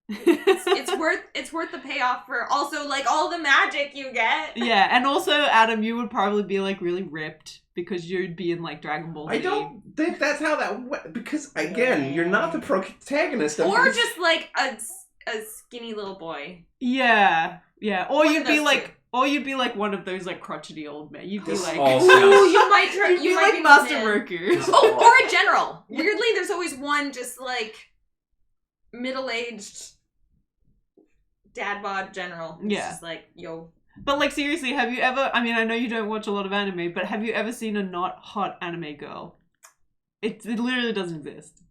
it's worth the payoff for also like all the magic you get. Yeah, and also, Adam, you would probably be, like, really ripped because you'd be in, like, Dragon Ball Z. I don't think that's how that went. Because, again, you're not the protagonist of Or this. just like a skinny little boy. Yeah, yeah. Or One you'd of be those like, two. or you'd be like one of those like crotchety old men. You'd be This like, all Ooh, sounds- you might try. you'd You be might like be Master in. Roku. Oh, or a general. Weirdly, there's always one just like middle-aged dad bod general. It's Yeah. just like, yo. But like seriously, have you ever? I mean, I know you don't watch a lot of anime, but have you ever seen a not hot anime girl? It literally doesn't exist.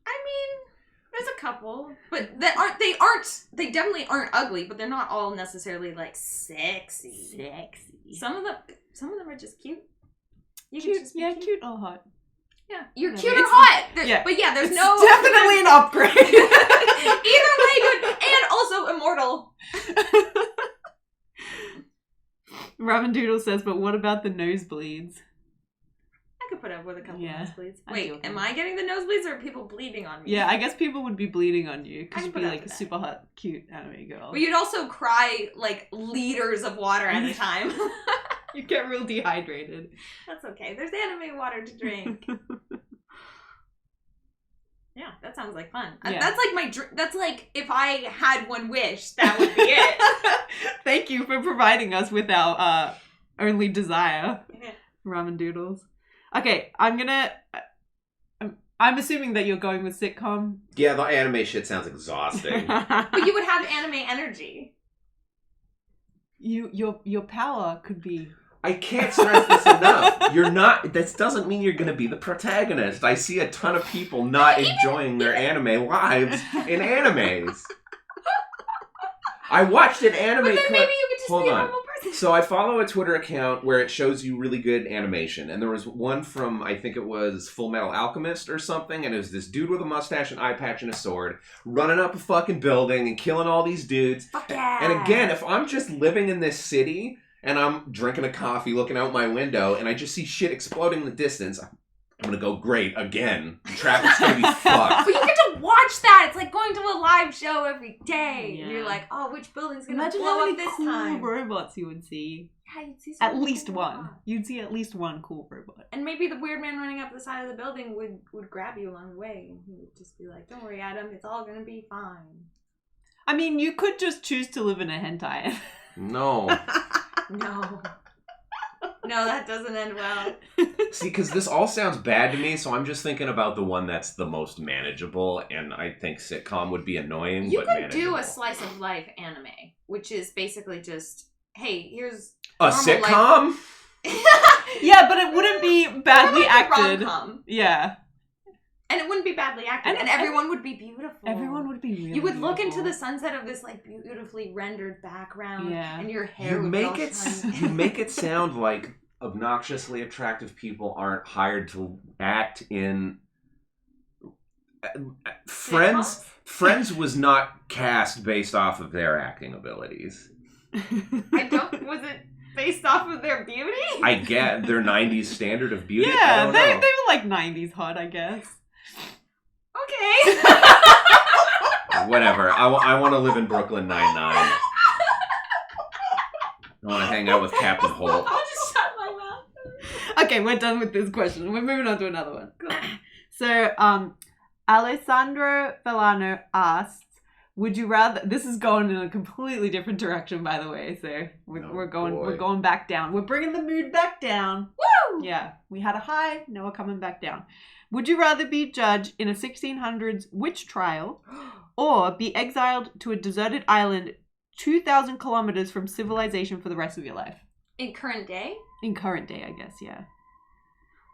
I mean, there's a couple, but they definitely aren't ugly, but they're not all necessarily like sexy. Some of them are just cute. You can Cute, just be yeah, cute. cute or hot. Yeah, you're Yeah, cute or it's- hot. yeah. But yeah, there's It's no definitely an upgrade. either way good and also immortal. Ravendoodle says, but what about the nosebleeds? I could could put up with a couple Yeah. nosebleeds. I Wait, deal with am it. I getting the nosebleeds or are people bleeding on me? Yeah, I guess people would be bleeding on you I because you'd can be put up like a with that. super hot, cute anime girl. But you'd also cry like liters of water at a time. You get real dehydrated. That's okay. There's anime water to drink. Yeah, that sounds like fun. Yeah. That's like that's like if I had one wish, that would be it. Thank you for providing us with our only desire, Yeah. ramen doodles. Okay, I'm assuming that you're going with sitcom. Yeah, the anime shit sounds exhausting. But you would have anime energy. Your power could be. I can't stress this enough. You're not. This doesn't mean you're going to be the protagonist. I see a ton of people not enjoying their anime lives in animes. I watched an anime. But then maybe you could just Hold be a on. normal person. So I follow a Twitter account where it shows you really good animation, and there was one from I think it was Full Metal Alchemist or something, and it was this dude with a mustache, an eye patch, and a sword running up a fucking building and killing all these dudes. Fuck yeah. And again, if I'm just living in this city and I'm drinking a coffee, looking out my window, and I just see shit exploding in the distance, I'm gonna go, great, again. The traffic's gonna be fucked. But you get to watch that. It's like going to a live show every day. Yeah. And you're like, oh, which building's gonna Imagine blow how many up this cool time? robots you would see. Yeah, you'd see some At least cool one. robots. You'd see at least one cool robot. And maybe the weird man running up the side of the building would grab you along the way, and he would just be like, don't worry, Adam, it's all gonna be fine. I mean, you could just choose to live in a hentai. No. No. No, that doesn't end well. See, because this all sounds bad to me, so I'm just thinking about the one that's the most manageable, and I think sitcom would be annoying, You but could manageable. do a slice of life anime, which is basically just, hey, here's A normal sitcom? Yeah, but it wouldn't be badly Like a acted. rom-com. Yeah. And it wouldn't be badly acted. And everyone would be beautiful. Everyone would be really You would look into beautiful. the sunset of this like beautifully rendered background, Yeah. and your hair You would make be all it shiny. you make it sound like obnoxiously attractive people aren't hired to act in Friends. Friends was not cast based off of their acting abilities. Was it based off of their beauty? I get their 90s standard of beauty. I Yeah, don't they know. were like 90s hot, I guess. Okay. Whatever. I want to live in Brooklyn Nine-Nine. I want to hang out with Captain Holt. I'll just shut my mouth. Okay, we're done with this question. We're moving on to another one. So, Alessandro Felano asks, would you rather... This is going in a completely different direction, by the way. So we're going back down. We're bringing the mood back down. Woo! Yeah, we had a high. Now we're coming back down. Would you rather be judged in a 1600s witch trial, or be exiled to a deserted island 2,000 kilometers from civilization for the rest of your life? In current day? In current day, I guess. Yeah.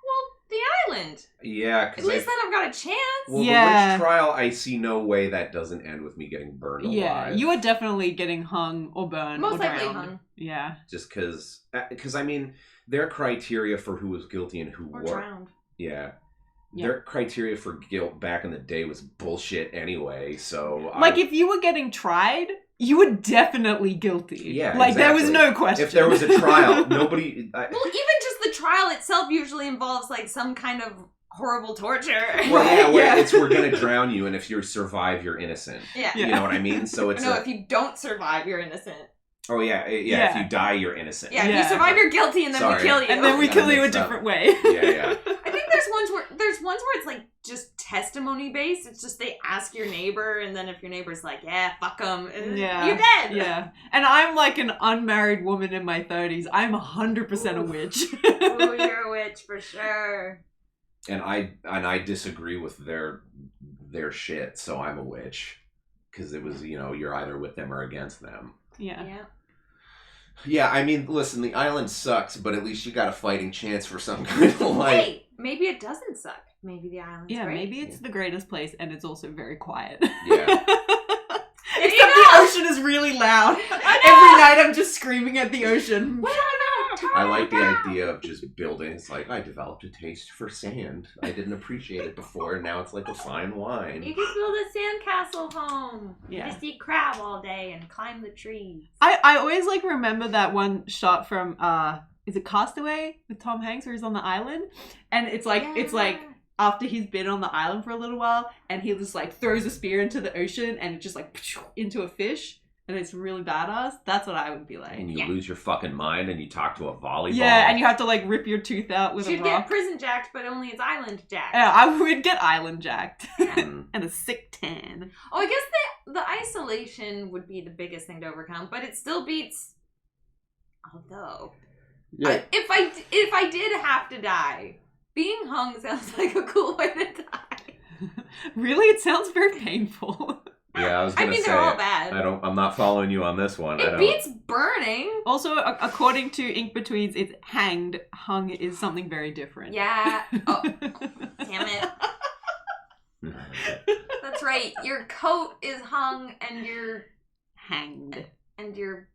Well, the island. Yeah, At because least then I've got a chance. well, Yeah. the witch trial, I see no way that doesn't end with me getting burned alive. Yeah, you are definitely getting hung or burned Most or likely drowned. hung. Yeah. Just because I mean, their criteria for who was guilty and who Or weren't. drowned. Yeah. Yeah. Their criteria for guilt back in the day was bullshit anyway, so... Like, if you were getting tried, you were definitely guilty. Yeah, Like, there was exactly. no question. If there was a trial, nobody... Well, even just the trial itself usually involves like some kind of horrible torture. well, yeah, Yeah. we're gonna drown you, and if you survive, you're innocent. Yeah. You know what I mean? So it's No, if you don't survive, you're innocent. Oh, yeah, Yeah. if you die, you're innocent. Yeah, if Yeah. you survive, you're guilty, and then Sorry. we kill you. And then we Gotta kill you a mix it up. different way. Yeah. I think there's ones where it's like just testimony based. It's just they ask your neighbor, and then if your neighbor's like, yeah, fuck them, Yeah. you're dead. Yeah. And I'm like an unmarried woman in my 30s. I'm 100% a witch. Ooh, you're a witch for sure. And I disagree with their shit, so I'm a witch. Because it was, you're either with them or against them. Yeah. Yeah. Yeah, I mean, listen, the island sucks, but at least you got a fighting chance for some kind of life. Hey, maybe it doesn't suck. Maybe the island's Yeah, great. maybe it's the greatest place and it's also very quiet. Yeah. There you Except go. the ocean is really loud. I know. Every night I'm just screaming at the ocean. What I like the idea of just building. It's like, I developed a taste for sand. I didn't appreciate it before, and now it's like a fine You wine. can build a sandcastle home. Yeah. You just eat crab all day and climb the trees. I always like remember that one shot from is it Castaway with Tom Hanks where he's on the island? And it's like after he's been on the island for a little while and he just like throws a spear into the ocean and it just like into a fish and it's really badass. That's what I would be like. And you lose your fucking mind and you talk to a volleyball. Yeah, and you have to like rip your tooth out with a rock. You'd get prison jacked, but only it's island jacked. Yeah, I would get island jacked. Yeah. And a sick tan. Oh, I guess the isolation would be the biggest thing to overcome, but it still beats. Although, if I did have to die, being hung sounds like a cool way to die. Really, it sounds very painful. Yeah, I was gonna say. They're all bad. I'm not following you on this one. It beats burning. Also, according to Ink Betweens, it's hanged. Hung is something very different. Yeah. Oh, damn it. That's right. Your coat is hung, and you're hanged, and your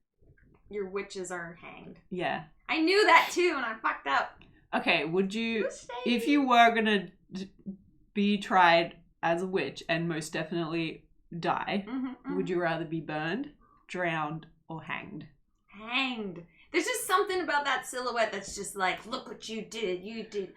witches are hanged. Yeah. I knew that too, and I fucked up. Okay, would you, if you were gonna be tried as a witch and most definitely die, would you rather be burned, drowned, or hanged? Hanged. There's just something about that silhouette that's just like, look what you did. You did.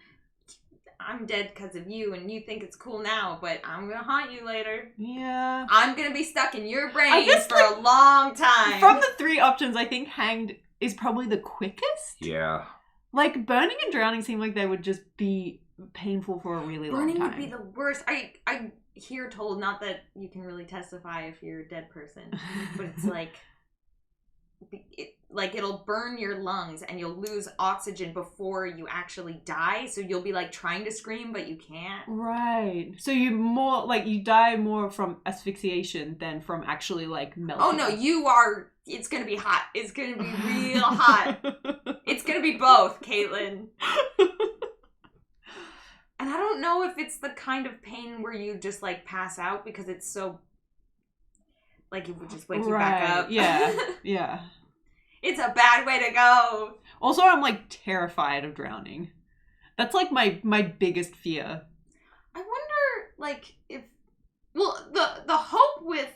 I'm dead because of you, and you think it's cool now, but I'm gonna haunt you later. Yeah. I'm gonna be stuck in your brain for a long time. From the three options, I think hanged is probably the quickest. Yeah. Like, burning and drowning seem like they would just be painful for a really long time. Burning would be the worst. I hear told, not that you can really testify if you're a dead person, but it's like, it'll burn your lungs and you'll lose oxygen before you actually die, so you'll be like trying to scream but you can't. Right. So you die more from asphyxiation than from actually like melting. Oh no, it's gonna be hot. It's gonna be real hot. It's gonna be both, Caitlin. And I don't know if it's the kind of pain where you just like pass out because it's so like it would just wake you back up. Yeah. Yeah. It's a bad way to go. Also, I'm like terrified of drowning. That's like my biggest fear. I wonder, like, the hope with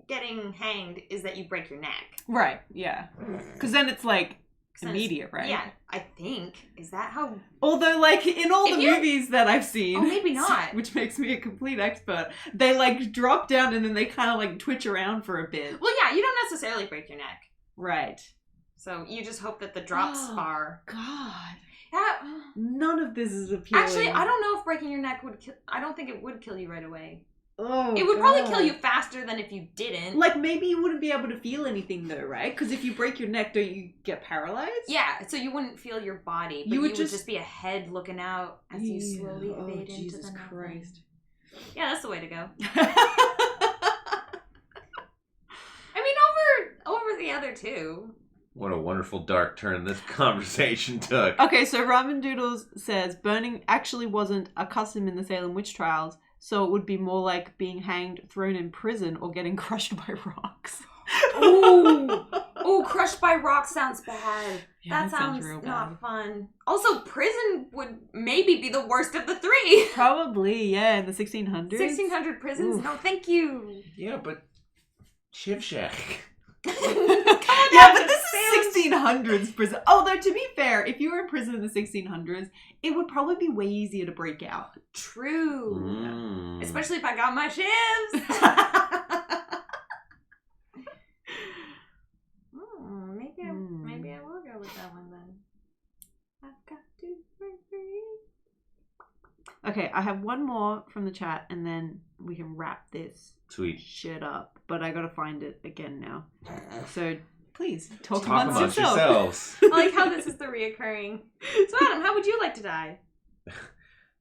getting hanged is that you break your neck. Right. Yeah. Because then it's like immediate, right? Yeah, I think. Is that how? Although, like, in all the movies that I've seen, oh, maybe not, which makes me a complete expert, they like drop down and then they kind of like twitch around for a bit. Well, yeah, you don't necessarily break your neck. Right. So you just hope that the drops are. God. Yeah. None of this is appealing. Actually, I don't know if breaking your neck would kill. I don't think it would kill you right away. Oh, it would probably kill you faster than if you didn't. Like, maybe you wouldn't be able to feel anything though, right? Because if you break your neck, don't you get paralyzed? Yeah, so you wouldn't feel your body, but you would just be a head looking out as you slowly fade into Jesus the night. Christ. Yeah, that's the way to go. I mean, over the other two. What a wonderful dark turn this conversation took. Okay, so Ramen Doodles says burning actually wasn't a custom in the Salem witch trials, so it would be more like being hanged, thrown in prison, or getting crushed by rocks. Ooh, crushed by rocks sounds bad. Yeah, that sounds real bad. not fun. Also, prison would maybe be the worst of the three. Probably, yeah, in the 1600s. 1600 prisons? Oof. No, thank you. Yeah, but Shivshak. Yeah, but this is 1600s prison. Although, to be fair, if you were in prison in the 1600s, it would probably be way easier to break out. True. Especially if I got my shivs. Maybe I will go with that one then. I've got to break free. Okay, I have one more from the chat, and then we can wrap this shit up. But I gotta find it again now. So please talk amongst yourselves. I like how this is the reoccurring. So Adam, how would you like to die?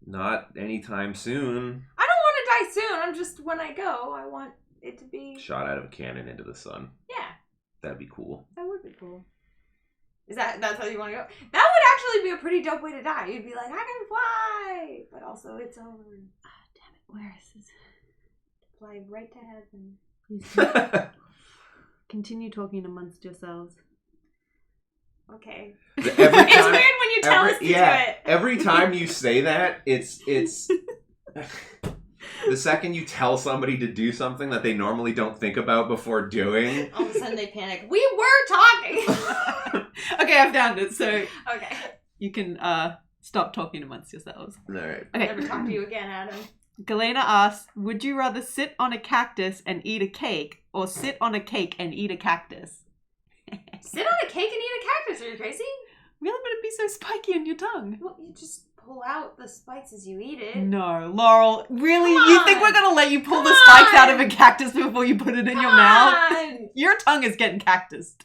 Not anytime soon. I don't want to die soon. I'm just, when I go, I want it to be shot out of a cannon into the sun. Yeah. That'd be cool. That would be cool. That's how you want to go? That would actually be a pretty dope way to die. You'd be like, I can fly, but also it's over. Ah, damn it! Where is this? Fly right to heaven. Please continue talking amongst yourselves. Okay. It's weird when you tell us to do it. Every time you say that, it's the second you tell somebody to do something that they normally don't think about before doing. All of a sudden they panic. We were talking. Okay, I found it. So Okay. you can stop talking amongst yourselves. All right. Okay. Never talk to you again, Adam. Galena asks, would you rather sit on a cactus and eat a cake or sit on a cake and eat a cactus? Sit on a cake and eat a cactus. Are you crazy? Really, would it be so spiky on your tongue? Well, you just pull out the spikes as you eat it. No, Laurel. Really? Come You think on. we're going to let you pull Come the spikes on. out of a cactus before you put it in your mouth? Your tongue is getting cactused.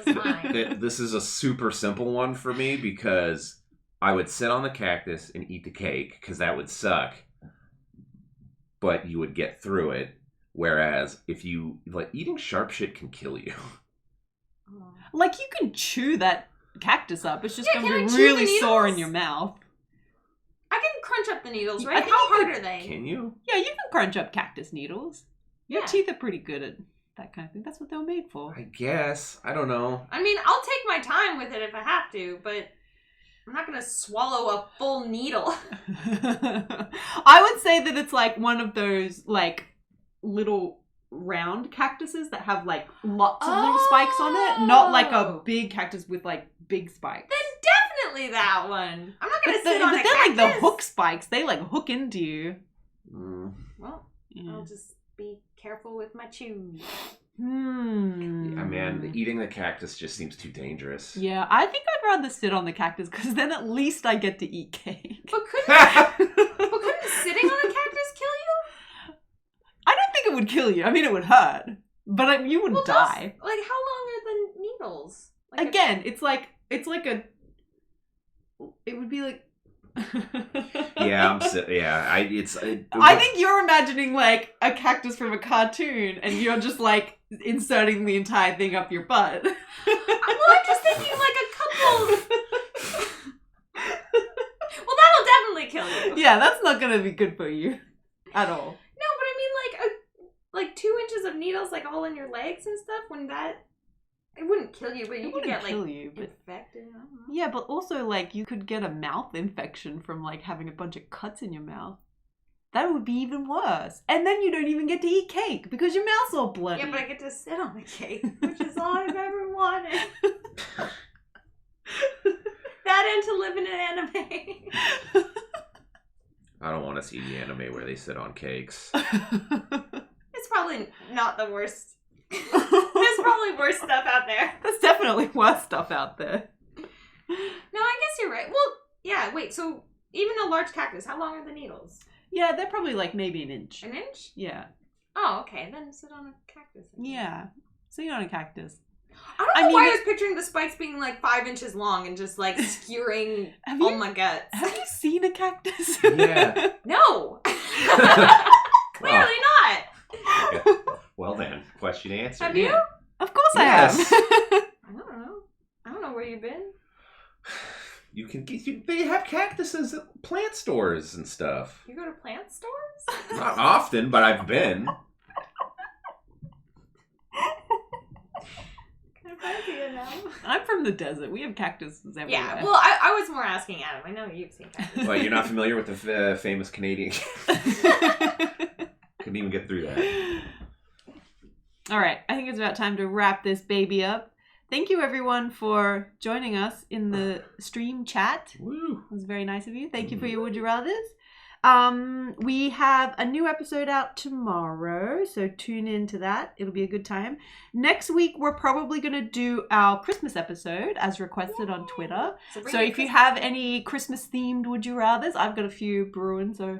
That's fine. This is a super simple one for me because I would sit on the cactus and eat the cake because that would suck, but you would get through it. Whereas if you eating sharp shit can kill you. Like, you can chew that cactus up. It's just Yeah, going can I to be chew the really sore in needles? your mouth. I can crunch up the needles, I right? think How you hard are they? Can you? Yeah, you can crunch up cactus needles. Your Yeah. teeth are pretty good at that kind of thing. That's what they were made for. I guess. I don't know. I mean, I'll take my time with it if I have to, but I'm not gonna swallow a full needle. I would say that it's like one of those like little round cactuses that have like lots of little spikes on it, not like a Oh. big cactus with like big spikes. Then definitely that one. I'm not gonna But sit on a they're cactus. like the hook spikes. They like hook into you. Well, Yeah. I'll just be careful with my chews. Yeah, man, eating the cactus just seems too dangerous. Yeah, I think I'd rather sit on the cactus because then at least I get to eat cake. But couldn't sitting on a cactus kill you? I don't think it would kill you. I mean, it would hurt, but you wouldn't die. Like, how long are the needles? Like Again, it's like a. It would be like. Yeah, I think you're imagining like a cactus from a cartoon, and you're just like inserting the entire thing up your butt. Well, I'm just thinking like a couple. Well, that'll definitely kill you. Yeah, that's not gonna be good for you at all. No, but I mean like 2 inches of needles like all in your legs and stuff. When that, it wouldn't kill you, but you could get like infected. I don't know. Yeah, but also like you could get a mouth infection from like having a bunch of cuts in your mouth. That would be even worse. And then you don't even get to eat cake because your mouth's all bloody. Yeah, but I get to sit on the cake, which is all I've ever wanted. That and to live in an anime. I don't want to see the anime where they sit on cakes. It's probably not the worst. There's probably worse stuff out there. There's definitely worse stuff out there. No, I guess you're right. Well, yeah, wait, so even a large cactus, how long are the needles? Yeah, they're probably like maybe an inch. An inch? Yeah. Oh, okay, then sit on a cactus. Yeah. Sit on a cactus. I don't know I why mean, I was picturing the spikes being like 5 inches long and just like skewering all my guts. Have you seen a cactus? Yeah. No! Clearly not! Yeah. Well then, question answered. Have you? Of course Yes. I have. I don't know where you've been. You can get. They have cactuses at plant stores and stuff. You go to plant stores? Not often, but I've been. Kind of fancy it now. I'm from the desert. We have cactuses everywhere. Yeah, well, I was more asking Adam. I know you've seen cactus. Well, you're not familiar with the famous Canadian. Couldn't even get through that. All right, I think it's about time to wrap this baby up. Thank you, everyone, for joining us in the stream chat. Woo! It was very nice of you. Thank you for your Would You Rathers. We have a new episode out tomorrow, so tune in to that. It'll be a good time. Next week, we're probably going to do our Christmas episode, as requested on Twitter. So if you have any Christmas-themed Would You Rathers, I've got a few brewing, so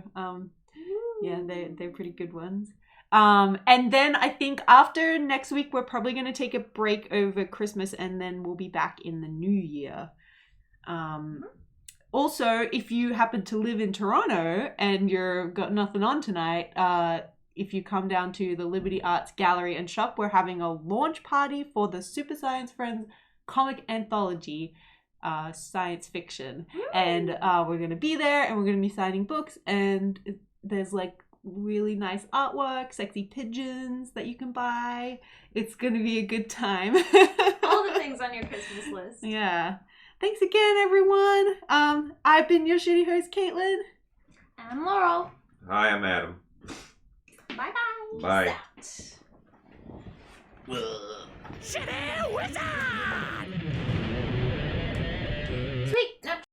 yeah, they're pretty good ones. And then I think after next week, we're probably going to take a break over Christmas and then we'll be back in the new year. Also, if you happen to live in Toronto and you're got nothing on tonight, if you come down to the Liberty Arts Gallery and Shop, we're having a launch party for the Super Science Friends comic anthology, science fiction. And we're going to be there and we're going to be signing books, and there's like really nice artwork, sexy pigeons that you can buy. It's gonna be a good time. All the things on your Christmas list. Yeah. Thanks again, everyone. I've been your shitty host, Caitlin. I'm Laurel. Hi, I'm Adam. Bye-bye. Bye. Peace out. Shitty Wizard!